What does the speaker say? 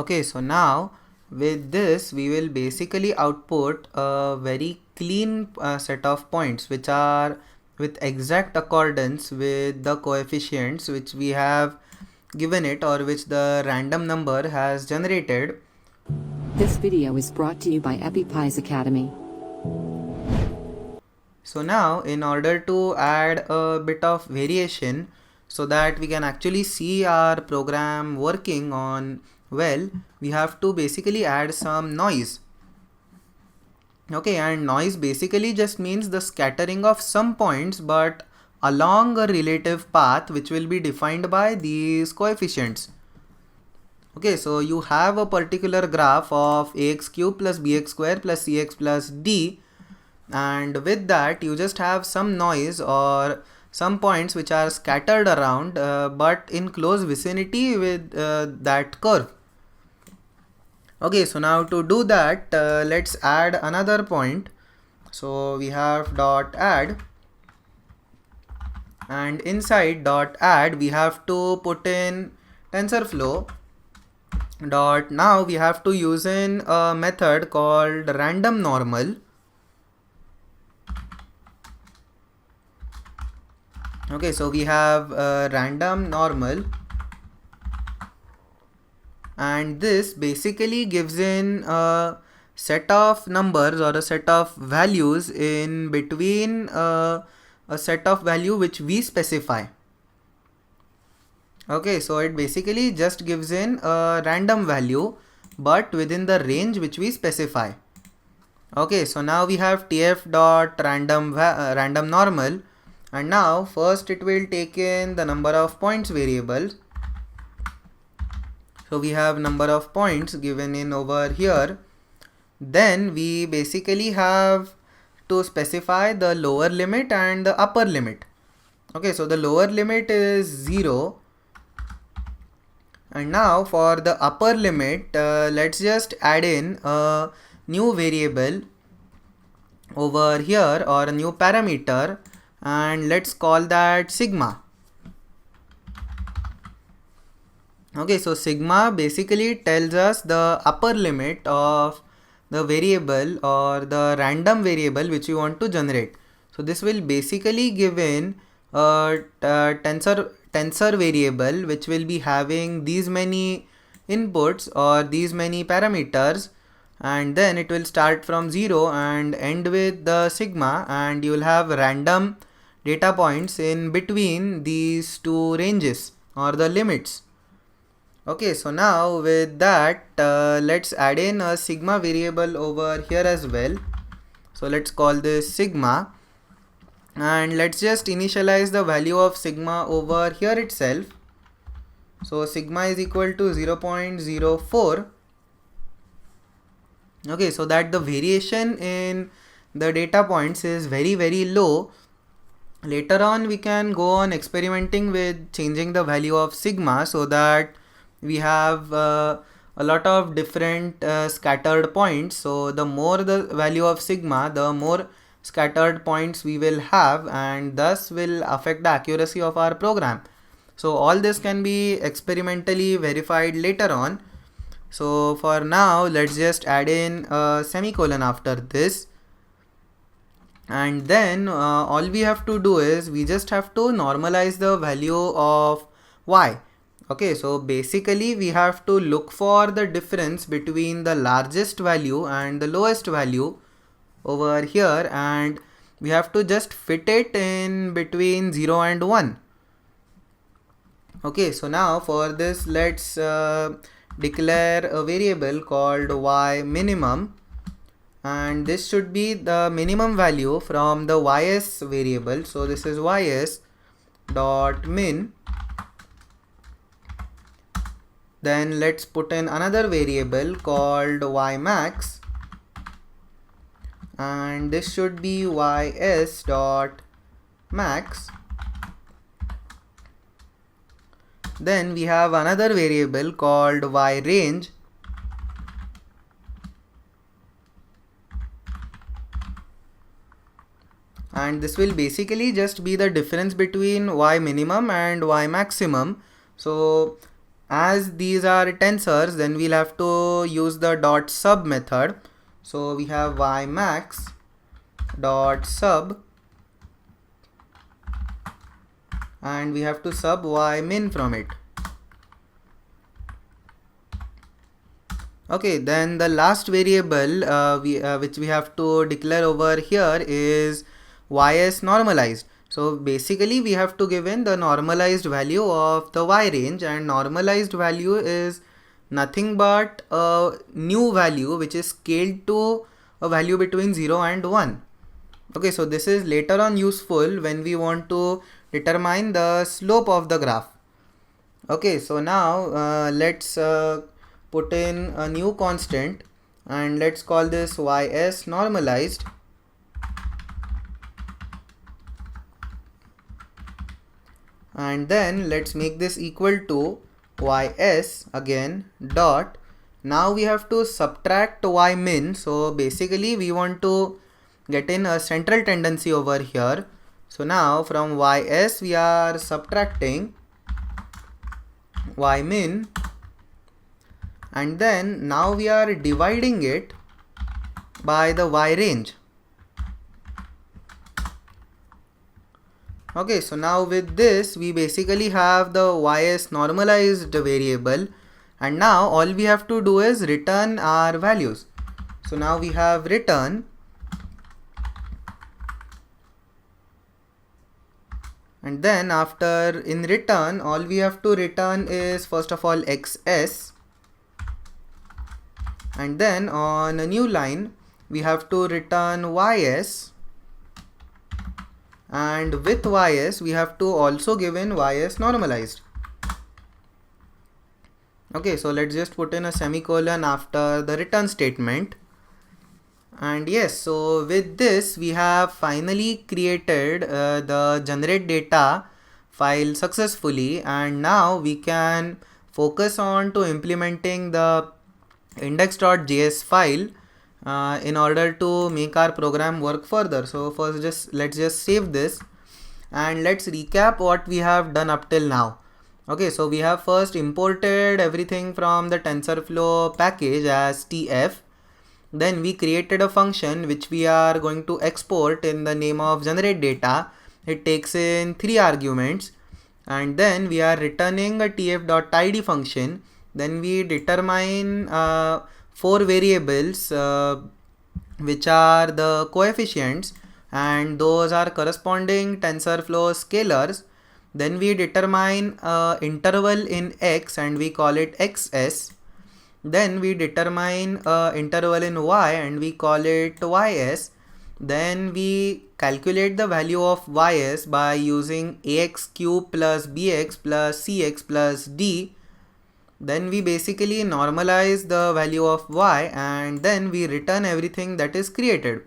Okay, so now with this we will basically output a very clean set of points which are with exact accordance with the coefficients which we have given it or which the random number has generated. This video is brought to you by EpiPies Academy. So now in order to add a bit of variation so that we can actually see our program working on well, we have to basically add some noise. Okay, and noise basically just means the scattering of some points but along a relative path which will be defined by these coefficients. Okay, so you have a particular graph of ax cube plus bx square plus cx plus d, and with that you just have some noise or some points which are scattered around but in close vicinity with that curve. Okay, so now to do that let's add another point. So we have dot add, and inside dot add we have to put in TensorFlow dot. Now we have to use in a method called random normal. Okay, so we have random normal, and this basically gives in a set of numbers or a set of values in between a set of value which we specify. Okay, so it basically just gives in a random value but within the range which we specify. Okay, so now we have tf dot random normal, and now first it will take in the number of points variable. So we have number of points given in over here. Then we basically have to specify the lower limit and the upper limit. Okay, so the lower limit is 0. And now for the upper limit, let's just add in a new variable over here or a new parameter, and let's call that sigma. Okay, so sigma basically tells us the upper limit of the variable or the random variable which you want to generate. So this will basically give in a tensor variable which will be having these many inputs or these many parameters, and then it will start from 0 and end with the sigma, and you will have random data points in between these two ranges or the limits. Okay, so now with that let's add in a sigma variable over here as well. So let's call this sigma, and let's just initialize the value of sigma over here itself. So sigma is equal to 0.04. Okay, so that the variation in the data points is very low. Later on we can go on experimenting with changing the value of sigma so that we have a lot of different scattered points. So the more the value of sigma, the more scattered points we will have, and thus will affect the accuracy of our program. So all this can be experimentally verified later on. So for now let's just add in a semicolon after this, and then all we have to do is we just have to normalize the value of y. Okay, so basically we have to look for the difference between the largest value and the lowest value over here, and we have to just fit it in between 0 and 1. Okay, so now for this let's declare a variable called y minimum, and this should be the minimum value from the ys variable. So this is ys dot min. Then let's put in another variable called y max, and this should be ys dot max. Then we have another variable called y range, and this will basically just be the difference between y minimum and y maximum. So as these are tensors, then we'll have to use the dot sub method. So we have y max dot sub, and we have to sub y min from it. Okay, then the last variable which we have to declare over here is ys normalized. So basically we have to give in the normalized value of the y range, and normalized value is nothing but a new value which is scaled to a value between 0 and 1. Okay, so this is later on useful when we want to determine the slope of the graph. Okay, so now let's put in a new constant, and let's call this ys normalized. And then let's make this equal to ys again dot. Now we have to subtract y min. So basically we want to get in a central tendency over here. So now from ys we are subtracting y min, and then now we are dividing it by the y range. Okay, so now with this we basically have the ys normalized variable, and now all we have to do is return our values. So now we have return, and then after in return all we have to return is first of all xs, and then on a new line we have to return ys, and with ys we have to also give in ys normalized. Okay, so let's just put in a semicolon after the return statement. And yes, so with this we have finally created the generate data file successfully, and now we can focus on to implementing the index.js file in order to make our program work further. So first let's just save this, and let's recap what we have done up till now. Okay, so we have first imported everything from the TensorFlow package as tf. Then we created a function which we are going to export in the name of generate data. It takes in 3 arguments, and then we are returning a tf.id function. Then we determine 4 variables which are the coefficients, and those are corresponding TensorFlow scalars. Then we determine interval in x, and we call it xs. Then we determine interval in y, and we call it ys. Then we calculate the value of ys by using ax cube plus bx plus cx plus d. Then we basically normalize the value of y, and then we return everything that is created.